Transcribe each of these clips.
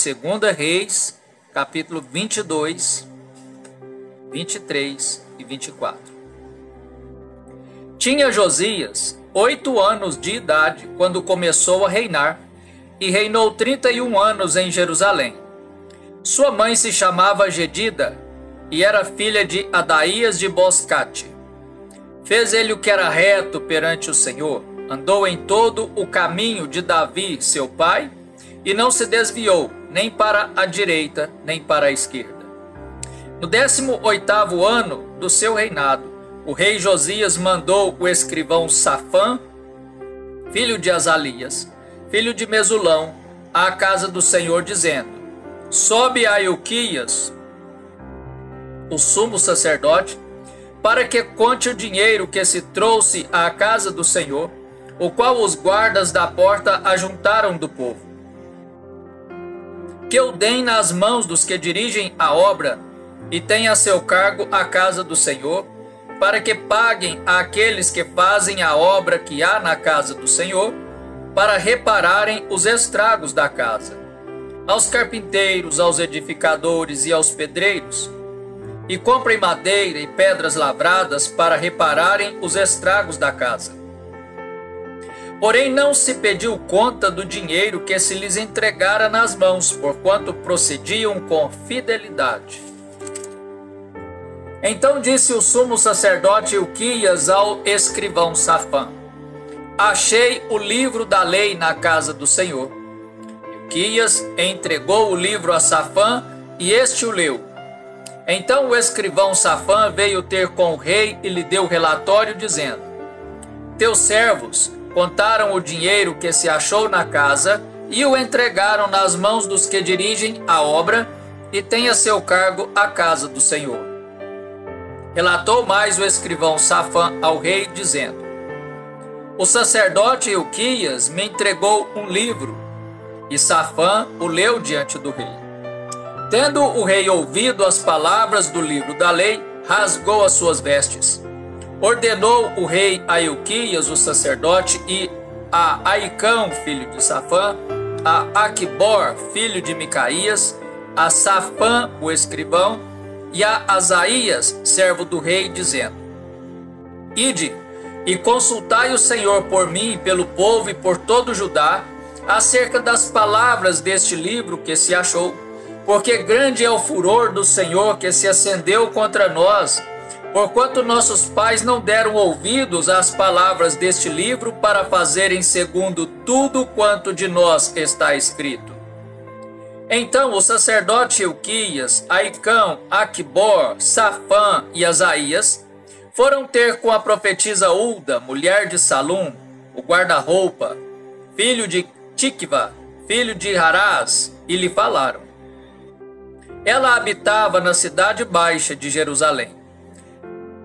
2 Reis, capítulo 22, 23 e 24. Tinha Josias 8 anos de idade quando começou a reinar, e reinou 31 anos em Jerusalém. Sua mãe se chamava Jedida, e era filha de Adaías de Boscate. Fez ele o que era reto perante o Senhor, andou em todo o caminho de Davi, seu pai, e não se desviou, nem para a direita, nem para a esquerda. No 18º ano do seu reinado, o rei Josias mandou o escrivão Safã, filho de Azalias, filho de Mesulão, à casa do Senhor, dizendo: sobe a Ilquias, o sumo sacerdote, para que conte o dinheiro que se trouxe à casa do Senhor, o qual os guardas da porta ajuntaram do povo. Que o deem nas mãos dos que dirigem a obra e têm a seu cargo a casa do Senhor, para que paguem àqueles que fazem a obra que há na casa do Senhor, para repararem os estragos da casa, aos carpinteiros, aos edificadores e aos pedreiros, e comprem madeira e pedras lavradas para repararem os estragos da casa. Porém não se pediu conta do dinheiro que se lhes entregara nas mãos, porquanto procediam com fidelidade. Então disse o sumo sacerdote Ilquias ao escrivão Safã: achei o livro da lei na casa do Senhor. Ilquias entregou o livro a Safã, e este o leu. Então o escrivão Safã veio ter com o rei e lhe deu relatório, dizendo: teus servos contaram o dinheiro que se achou na casa e o entregaram nas mãos dos que dirigem a obra e têm a seu cargo a casa do Senhor. Relatou mais o escrivão Safã ao rei, dizendo: o sacerdote Ilquias me entregou um livro. E Safã o leu diante do rei. Tendo o rei ouvido as palavras do livro da lei, rasgou as suas vestes. Ordenou o rei a Ilquias, o sacerdote, e a Aicão, filho de Safã, a Aquibor, filho de Micaías, a Safã, o escrivão, e a Asaías, servo do rei, dizendo: ide e consultai o Senhor por mim, pelo povo e por todo Judá, acerca das palavras deste livro que se achou, porque grande é o furor do Senhor que se acendeu contra nós, porquanto nossos pais não deram ouvidos às palavras deste livro para fazerem segundo tudo quanto de nós está escrito. Então o sacerdote Ilquias, Aicão, Aquibor, Safã e Asaías foram ter com a profetisa Ulda, mulher de Salum, o guarda-roupa, filho de Tikva, filho de Harás, e lhe falaram. Ela habitava na cidade baixa de Jerusalém.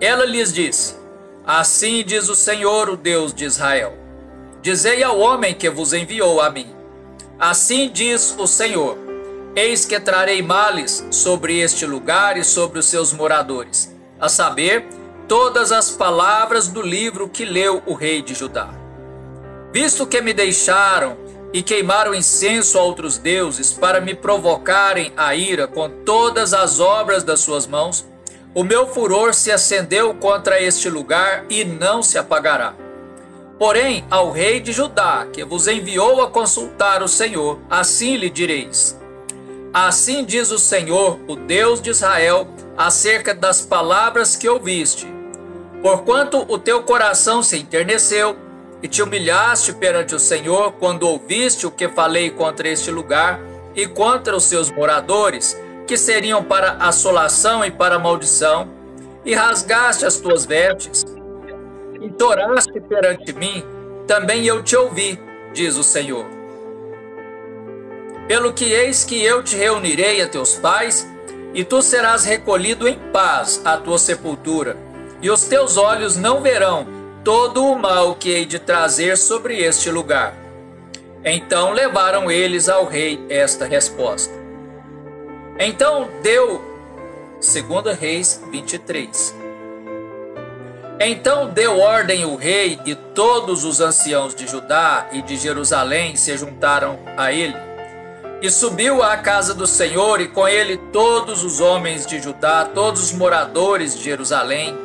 Ela lhes disse: assim diz o Senhor, o Deus de Israel: dizei ao homem que vos enviou a mim: assim diz o Senhor, eis que trarei males sobre este lugar e sobre os seus moradores, a saber, todas as palavras do livro que leu o rei de Judá. Visto que me deixaram e queimaram incenso a outros deuses para me provocarem a ira com todas as obras das suas mãos, o meu furor se acendeu contra este lugar e não se apagará. Porém, ao rei de Judá, que vos enviou a consultar o Senhor, assim lhe direis: assim diz o Senhor, o Deus de Israel, acerca das palavras que ouviste. Porquanto o teu coração se enterneceu, e te humilhaste perante o Senhor quando ouviste o que falei contra este lugar e contra os seus moradores, que seriam para assolação e para maldição, e rasgaste as tuas vestes, e toraste perante mim, também eu te ouvi, diz o Senhor. Pelo que eis que eu te reunirei a teus pais, e tu serás recolhido em paz à tua sepultura, e os teus olhos não verão todo o mal que hei de trazer sobre este lugar. Então levaram eles ao rei esta resposta. Então deu, 2 Reis 23. Então deu ordem o rei, e todos os anciãos de Judá e de Jerusalém se juntaram a ele. E subiu à casa do Senhor, e com ele todos os homens de Judá, todos os moradores de Jerusalém,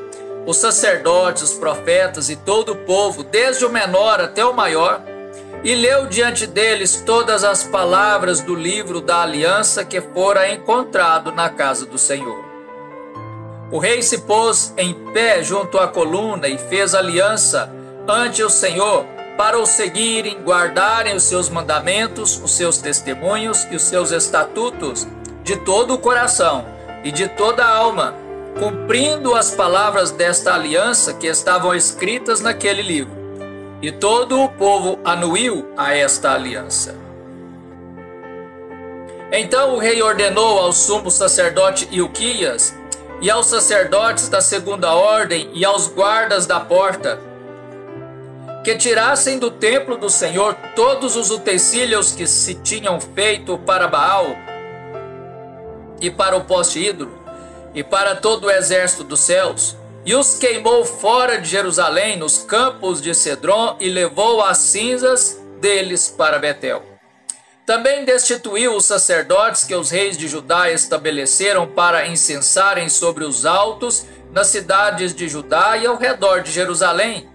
os sacerdotes, os profetas e todo o povo, desde o menor até o maior, e leu diante deles todas as palavras do livro da aliança que fora encontrado na casa do Senhor. O rei se pôs em pé junto à coluna e fez aliança ante o Senhor, para o seguirem, guardarem os seus mandamentos, os seus testemunhos e os seus estatutos de todo o coração e de toda a alma, cumprindo as palavras desta aliança que estavam escritas naquele livro. E todo o povo anuiu a esta aliança. Então o rei ordenou ao sumo sacerdote Ilquias e aos sacerdotes da segunda ordem e aos guardas da porta que tirassem do templo do Senhor todos os utensílios que se tinham feito para Baal e para o poste ídolo e para todo o exército dos céus, e os queimou fora de Jerusalém nos campos de Cedron e levou as cinzas deles para Betel. Também destituiu os sacerdotes que os reis de Judá estabeleceram para incensarem sobre os altos nas cidades de Judá e ao redor de Jerusalém,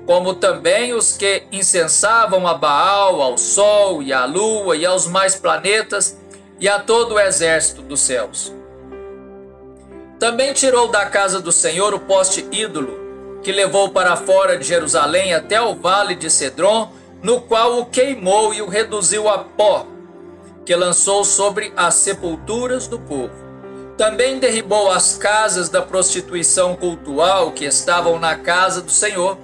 como também os que incensavam a Baal, ao sol e à lua e aos mais planetas e a todo o exército dos céus. Também tirou da casa do Senhor o poste ídolo, que levou para fora de Jerusalém até o vale de Cedron, no qual o queimou e o reduziu a pó, que lançou sobre as sepulturas do povo. Também derribou as casas da prostituição cultual que estavam na casa do Senhor,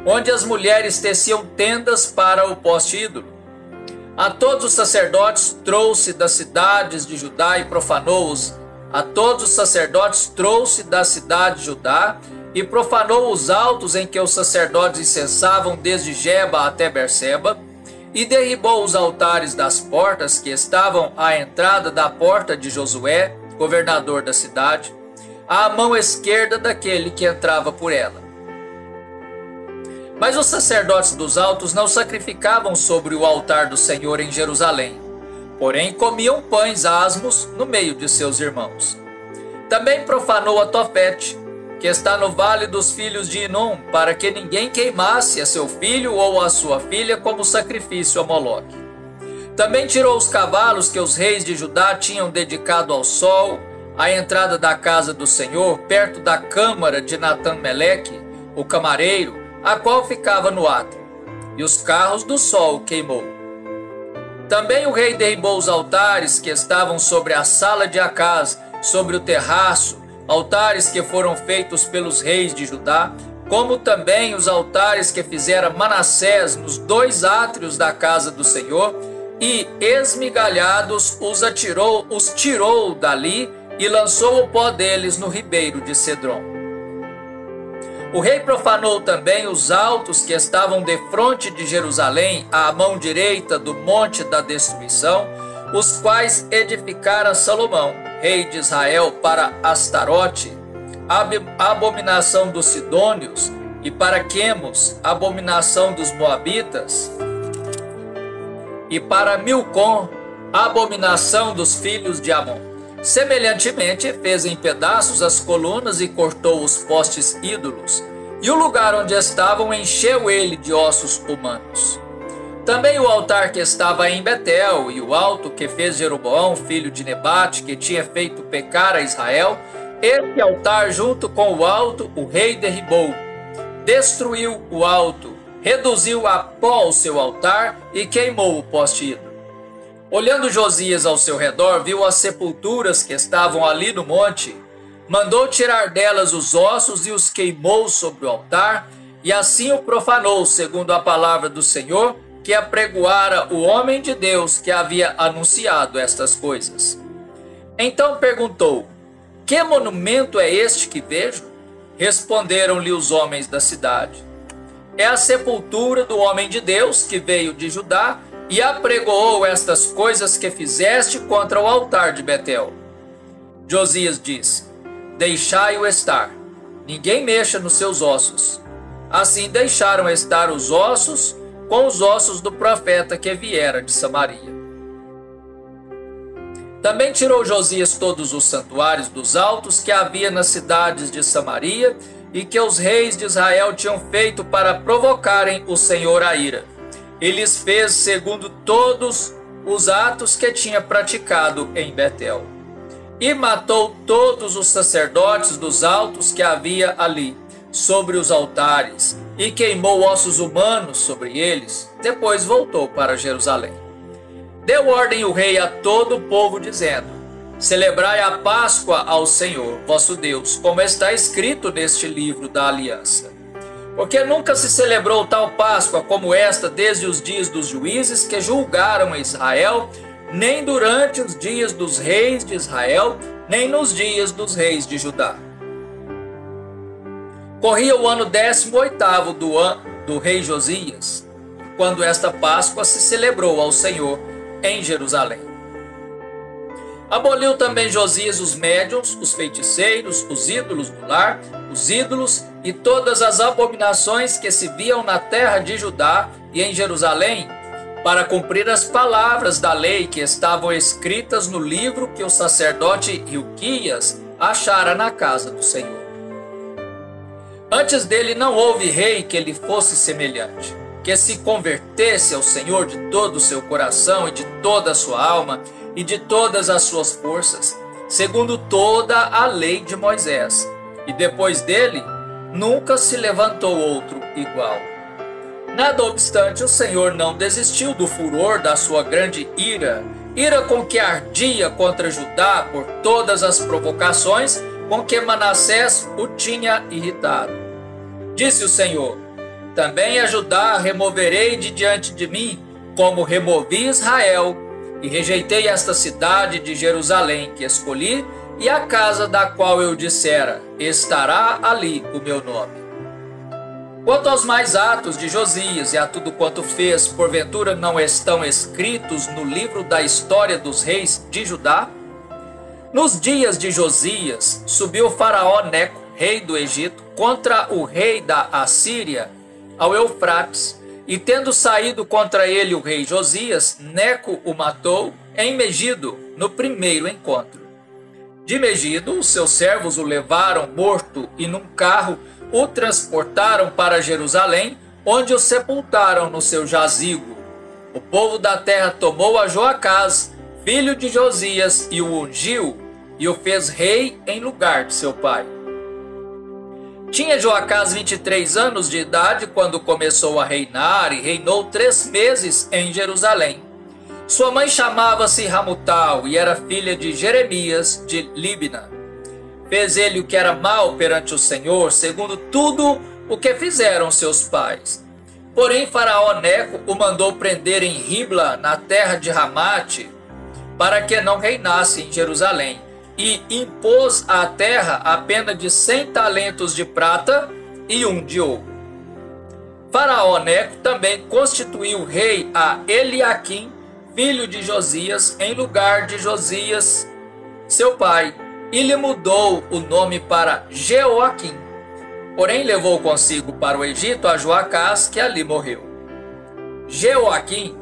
onde as mulheres teciam tendas para o poste ídolo. A todos os sacerdotes trouxe das cidades de Judá e profanou-os. A todos os sacerdotes trouxe da cidade de Judá e profanou os altos em que os sacerdotes incensavam desde Geba até Berseba, e derribou os altares das portas que estavam à entrada da porta de Josué, governador da cidade, à mão esquerda daquele que entrava por ela. Mas os sacerdotes dos altos não sacrificavam sobre o altar do Senhor em Jerusalém, porém comiam pães asmos no meio de seus irmãos. Também profanou a Tofete, que está no vale dos filhos de Inom, para que ninguém queimasse a seu filho ou a sua filha como sacrifício a Moloque. Também tirou os cavalos que os reis de Judá tinham dedicado ao sol, à entrada da casa do Senhor, perto da câmara de Natã-Meleque, o camareiro, a qual ficava no átrio, e os carros do sol queimou. Também o rei derribou os altares que estavam sobre a sala de Acaz, sobre o terraço, altares que foram feitos pelos reis de Judá, como também os altares que fizera Manassés nos dois átrios da casa do Senhor, e esmigalhados os tirou dali e lançou o pó deles no ribeiro de Cedron. O rei profanou também os altos que estavam defronte de Jerusalém, à mão direita do monte da destruição, os quais edificara Salomão, rei de Israel, para Astarote, abominação dos Sidônios, e para Quemos, abominação dos Moabitas, e para Milcom, abominação dos filhos de Amon. Semelhantemente, fez em pedaços as colunas e cortou os postes ídolos, e o lugar onde estavam encheu ele de ossos humanos. Também o altar que estava em Betel e o alto que fez Jeroboão, filho de Nebate, que tinha feito pecar a Israel, esse altar junto com o alto o rei derribou, destruiu o alto, reduziu a pó o seu altar e queimou o poste ídolo. Olhando Josias ao seu redor, viu as sepulturas que estavam ali no monte, mandou tirar delas os ossos e os queimou sobre o altar, e assim o profanou, segundo a palavra do Senhor, que apregoara o homem de Deus que havia anunciado estas coisas. Então perguntou: que monumento é este que vejo? Responderam-lhe os homens da cidade: é a sepultura do homem de Deus que veio de Judá e apregoou estas coisas que fizeste contra o altar de Betel. Josias disse: deixai-o estar, ninguém mexa nos seus ossos. Assim deixaram estar os ossos com os ossos do profeta que viera de Samaria. Também tirou Josias todos os santuários dos altos que havia nas cidades de Samaria e que os reis de Israel tinham feito para provocarem o Senhor à ira. E lhes fez segundo todos os atos que tinha praticado em Betel. E matou todos os sacerdotes dos altos que havia ali, sobre os altares, e queimou ossos humanos sobre eles. Depois voltou para Jerusalém. Deu ordem o rei a todo o povo, dizendo: celebrai a Páscoa ao Senhor, vosso Deus, como está escrito neste livro da aliança. Porque nunca se celebrou tal Páscoa como esta desde os dias dos juízes que julgaram Israel, nem durante os dias dos reis de Israel, nem nos dias dos reis de Judá. Corria o ano 18º do rei Josias, quando esta Páscoa se celebrou ao Senhor em Jerusalém. Aboliu também Josias os médiuns, os feiticeiros, os ídolos no lar, os ídolos e todas as abominações que se viam na terra de Judá e em Jerusalém, para cumprir as palavras da lei que estavam escritas no livro que o sacerdote Hilquias achara na casa do Senhor. Antes dele não houve rei que lhe fosse semelhante, que se convertesse ao Senhor de todo o seu coração e de toda a sua alma e de todas as suas forças, segundo toda a lei de Moisés. E depois dele, nunca se levantou outro igual. Nada obstante, o Senhor não desistiu do furor da sua grande ira, ira com que ardia contra Judá por todas as provocações com que Manassés o tinha irritado. Disse o Senhor: também a Judá removerei de diante de mim, como removi Israel, e rejeitei esta cidade de Jerusalém que escolhi, e a casa da qual eu dissera: estará ali o meu nome. Quanto aos mais atos de Josias e a tudo quanto fez, porventura não estão escritos no livro da história dos reis de Judá? Nos dias de Josias, subiu o faraó Neco, rei do Egito, contra o rei da Assíria, ao Eufrates, e tendo saído contra ele o rei Josias, Neco o matou em Megido, no primeiro encontro. De Megido, os seus servos o levaram morto e num carro o transportaram para Jerusalém, onde o sepultaram no seu jazigo. O povo da terra tomou a Joacás, filho de Josias, e o ungiu, e o fez rei em lugar de seu pai. Tinha Joacás 23 anos de idade quando começou a reinar, e reinou 3 meses em Jerusalém. Sua mãe chamava-se Ramutal e era filha de Jeremias de Líbna. Fez ele o que era mal perante o Senhor, segundo tudo o que fizeram seus pais. Porém faraó Neco o mandou prender em Ribla, na terra de Ramate, para que não reinasse em Jerusalém, e impôs à terra a pena de 100 talentos de prata e 1 de ouro. Faraó Neco também constituiu rei a Eliaquim, filho de Josias, em lugar de Josias, seu pai, e lhe mudou o nome para Jeoaquim. Porém levou consigo para o Egito a Joacás, que ali morreu. Jeoaquim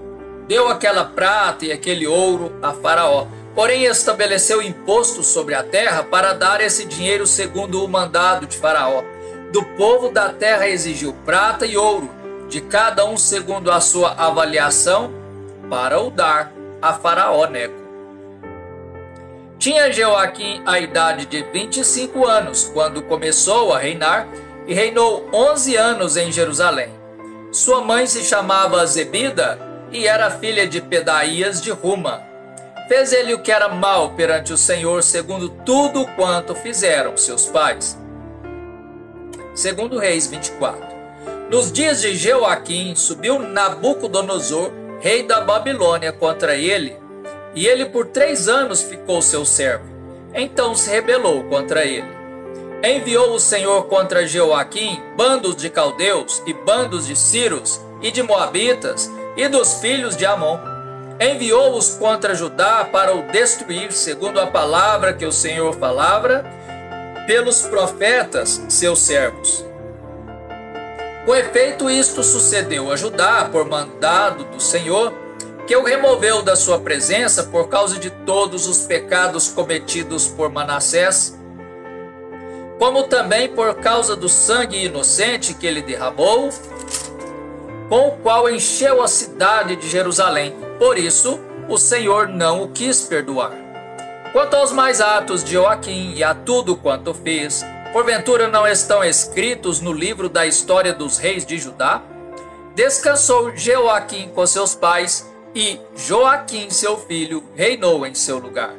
deu aquela prata e aquele ouro a Faraó, porém estabeleceu imposto sobre a terra para dar esse dinheiro segundo o mandado de Faraó. Do povo da terra exigiu prata e ouro, de cada um segundo a sua avaliação, para o dar a Faraó Neco. Tinha Jeoaquim a idade de 25 anos, quando começou a reinar, e reinou 11 anos em Jerusalém. Sua mãe se chamava Zebida, e era filha de Pedaías de Ruma. Fez ele o que era mal perante o Senhor, segundo tudo quanto fizeram seus pais. Segundo Reis 24. Nos dias de Jeoaquim, subiu Nabucodonosor, rei da Babilônia, contra ele, e ele por 3 anos ficou seu servo. Então se rebelou contra ele. Enviou o Senhor contra Jeoaquim bandos de caldeus e bandos de sírios e de moabitas e dos filhos de Amon. Enviou-os contra Judá para o destruir, segundo a palavra que o Senhor falava pelos profetas, seus servos. Com efeito, isto sucedeu a Judá por mandado do Senhor, que o removeu da sua presença por causa de todos os pecados cometidos por Manassés, como também por causa do sangue inocente que ele derramou, com o qual encheu a cidade de Jerusalém. Por isso, o Senhor não o quis perdoar. Quanto aos mais atos de Joaquim e a tudo quanto fez, porventura não estão escritos no livro da história dos reis de Judá? Descansou Joaquim com seus pais, e Joaquim, seu filho, reinou em seu lugar.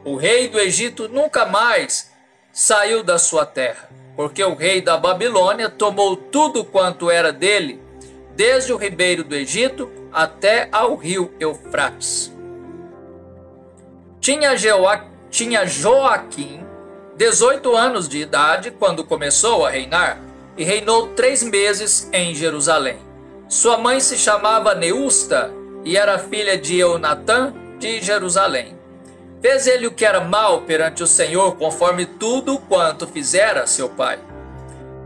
O rei do Egito nunca mais saiu da sua terra, porque o rei da Babilônia tomou tudo quanto era dele, desde o ribeiro do Egito até ao rio Eufrates. Tinha Joaquim 18 anos de idade quando começou a reinar, e reinou 3 meses em Jerusalém. Sua mãe se chamava Neusta e era filha de Eunatã de Jerusalém. Fez ele o que era mal perante o Senhor, conforme tudo quanto fizera seu pai.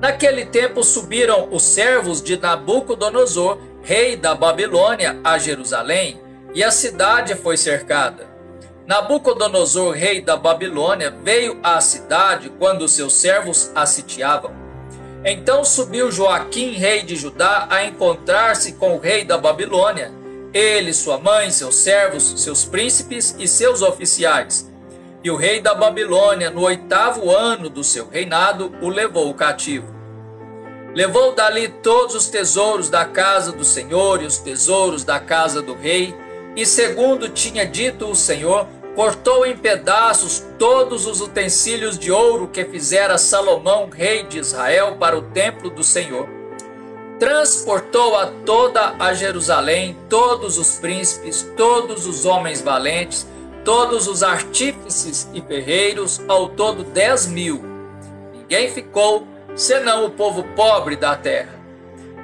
Naquele tempo subiram os servos de Nabucodonosor, rei da Babilônia, a Jerusalém, e a cidade foi cercada. Nabucodonosor, rei da Babilônia, veio à cidade quando seus servos a sitiavam. Então subiu Joaquim, rei de Judá, a encontrar-se com o rei da Babilônia, ele, sua mãe, seus servos, seus príncipes e seus oficiais. E o rei da Babilônia, no 8º ano do seu reinado, o levou cativo. Levou dali todos os tesouros da casa do Senhor e os tesouros da casa do rei, e segundo tinha dito o Senhor, cortou em pedaços todos os utensílios de ouro que fizera Salomão, rei de Israel, para o templo do Senhor. Transportou a toda a Jerusalém todos os príncipes, todos os homens valentes, todos os artífices e ferreiros, ao todo 10.000. Ninguém ficou, senão o povo pobre da terra.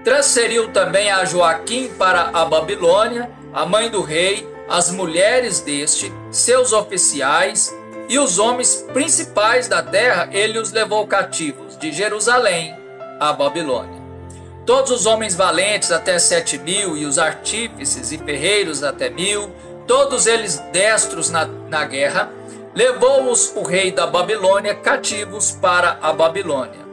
Transferiu também a Joaquim para a Babilônia, a mãe do rei, as mulheres deste, seus oficiais e os homens principais da terra, ele os levou cativos de Jerusalém à Babilônia. Todos os homens valentes até 7.000 e os artífices e ferreiros até 1.000, todos eles destros na guerra, levou-os o rei da Babilônia cativos para a Babilônia.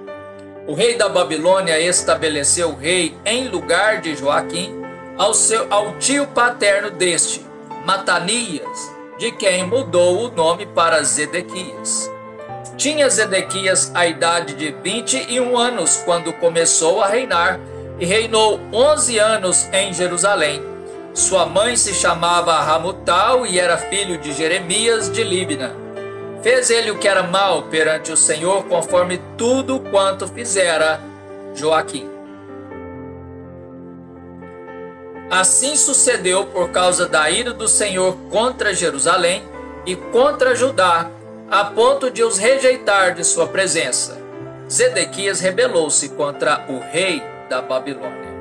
O rei da Babilônia estabeleceu o rei em lugar de Joaquim ao tio paterno deste, Matanias, de quem mudou o nome para Zedequias. Tinha Zedequias a idade de 21 anos quando começou a reinar, e reinou 11 anos em Jerusalém. Sua mãe se chamava Ramutal e era filho de Jeremias de Líbna. Fez ele o que era mal perante o Senhor, conforme tudo quanto fizera Joaquim. Assim sucedeu por causa da ira do Senhor contra Jerusalém e contra Judá, a ponto de os rejeitar de sua presença. Zedequias rebelou-se contra o rei da Babilônia.